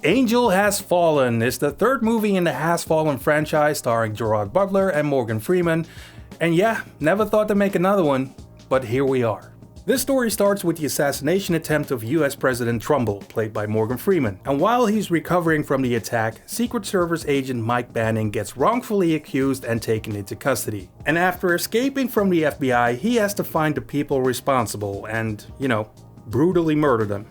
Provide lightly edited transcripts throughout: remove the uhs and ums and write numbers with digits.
Angel Has Fallen is the third movie in the Has Fallen franchise starring Gerard Butler and Morgan Freeman. And yeah, never thought to make another one, but here we are. This story starts with the assassination attempt of US President Trumbull, played by Morgan Freeman. And while he's recovering from the attack, Secret Service agent Mike Banning gets wrongfully accused and taken into custody. And after escaping from the FBI, he has to find the people responsible and, brutally murder them.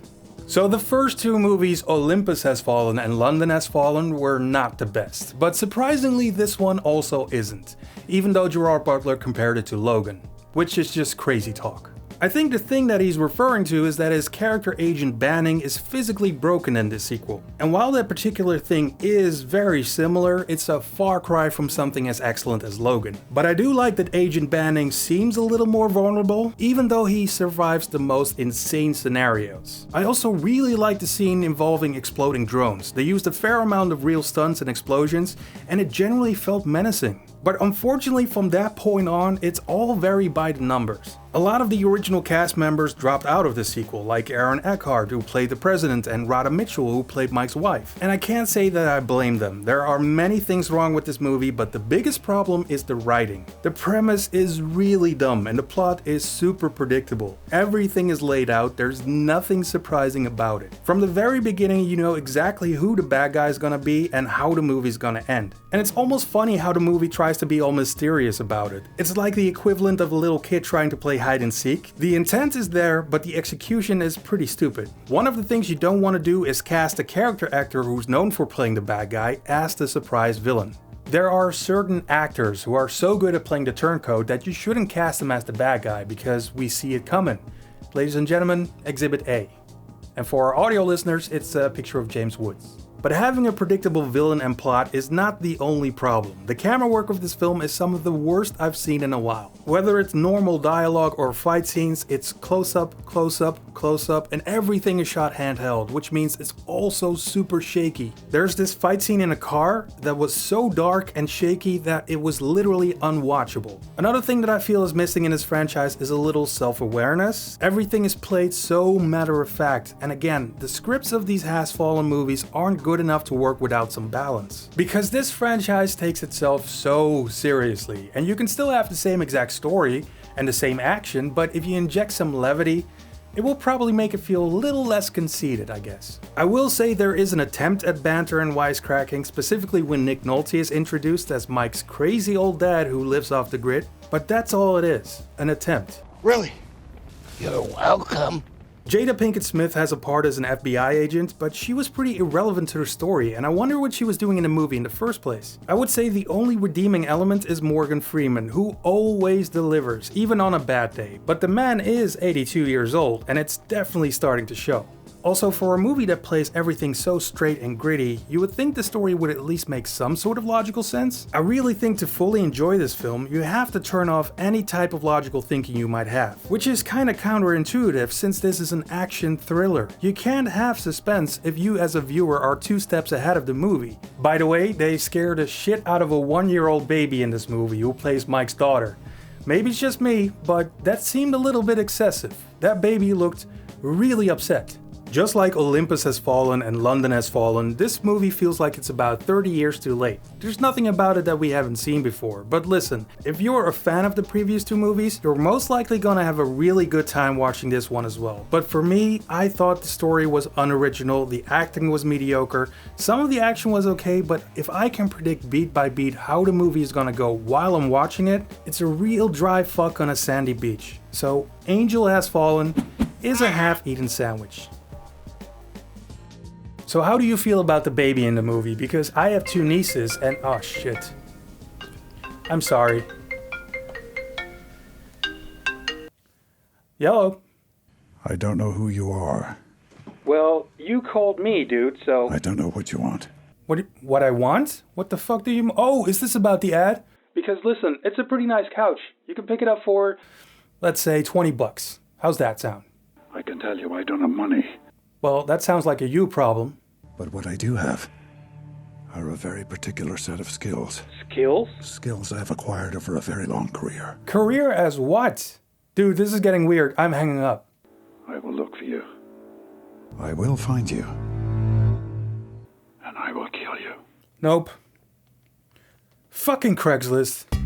So the first two movies, Olympus Has Fallen and London Has Fallen, were not the best. But surprisingly, this one also isn't, even though Gerard Butler compared it to Logan, which is just crazy talk. I think the thing that he's referring to is that his character Agent Banning is physically broken in this sequel. And while that particular thing is very similar, it's a far cry from something as excellent as Logan. But I do like that Agent Banning seems a little more vulnerable, even though he survives the most insane scenarios. I also really like the scene involving exploding drones. They used a fair amount of real stunts and explosions, and it generally felt menacing. But unfortunately, from that point on, it's all very by the numbers. A lot of the original cast members dropped out of the sequel, like Aaron Eckhart, who played the president, and Radha Mitchell, who played Mike's wife. And I can't say that I blame them. There are many things wrong with this movie, but the biggest problem is the writing. The premise is really dumb, and the plot is super predictable. Everything is laid out, there's nothing surprising about it. From the very beginning, you know exactly who the bad guy is gonna be and how the movie's gonna end. And it's almost funny how the movie tries to be all mysterious about it. It's like the equivalent of a little kid trying to play hide and seek. The intent is there, but the execution is pretty stupid. One of the things you don't want to do is cast a character actor who's known for playing the bad guy as the surprise villain. There are certain actors who are so good at playing the turncoat that you shouldn't cast them as the bad guy because we see it coming. Ladies and gentlemen, Exhibit A. And for our audio listeners, it's a picture of James Woods. But having a predictable villain and plot is not the only problem. The camera work of this film is some of the worst I've seen in a while. Whether it's normal dialogue or fight scenes, it's close up, close up, close up, and everything is shot handheld, which means it's also super shaky. There's this fight scene in a car that was so dark and shaky that it was literally unwatchable. Another thing that I feel is missing in this franchise is a little self-awareness. Everything is played so matter-of-fact, and again, the scripts of these Has Fallen movies aren't good enough to work without some balance. Because this franchise takes itself so seriously, and you can still have the same exact story and the same action, but if you inject some levity, it will probably make it feel a little less conceited, I guess. I will say there is an attempt at banter and wisecracking, specifically when Nick Nolte is introduced as Mike's crazy old dad who lives off the grid, but that's all it is, an attempt. Really? You're welcome. Jada Pinkett Smith has a part as an FBI agent, but she was pretty irrelevant to her story, and I wonder what she was doing in the movie in the first place. I would say the only redeeming element is Morgan Freeman, who always delivers, even on a bad day. But the man is 82 years old, and it's definitely starting to show. Also, for a movie that plays everything so straight and gritty, you would think the story would at least make some sort of logical sense. I really think to fully enjoy this film, you have to turn off any type of logical thinking you might have, which is kinda counterintuitive since this is an action thriller. You can't have suspense if you as a viewer are 2 steps ahead of the movie. By the way, they scared the shit out of a 1-year-old baby in this movie who plays Mike's daughter. Maybe it's just me, but that seemed a little bit excessive. That baby looked really upset. Just like Olympus Has Fallen and London Has Fallen, this movie feels like it's about 30 years too late. There's nothing about it that we haven't seen before, but listen, if you're a fan of the previous 2 movies, you're most likely gonna have a really good time watching this one as well. But for me, I thought the story was unoriginal, the acting was mediocre, some of the action was okay, but if I can predict beat by beat how the movie is gonna go while I'm watching it, it's a real dry fuck on a sandy beach. So, Angel Has Fallen is a half-eaten sandwich. So how do you feel about the baby in the movie? Because I have 2 nieces and oh shit. I'm sorry. Yellow. I don't know who you are. Well, you called me, dude, so... I don't know what you want. What I want? What the fuck do you... Oh, is this about the ad? Because listen, it's a pretty nice couch. You can pick it up for, let's say, $20. How's that sound? I can tell you I don't have money. Well, that sounds like a you problem. But what I do have are a very particular set of skills. Skills? Skills I've acquired over a very long career. Career as what? Dude, this is getting weird. I'm hanging up. I will look for you. I will find you. I will kill you. Nope. Fucking Craigslist.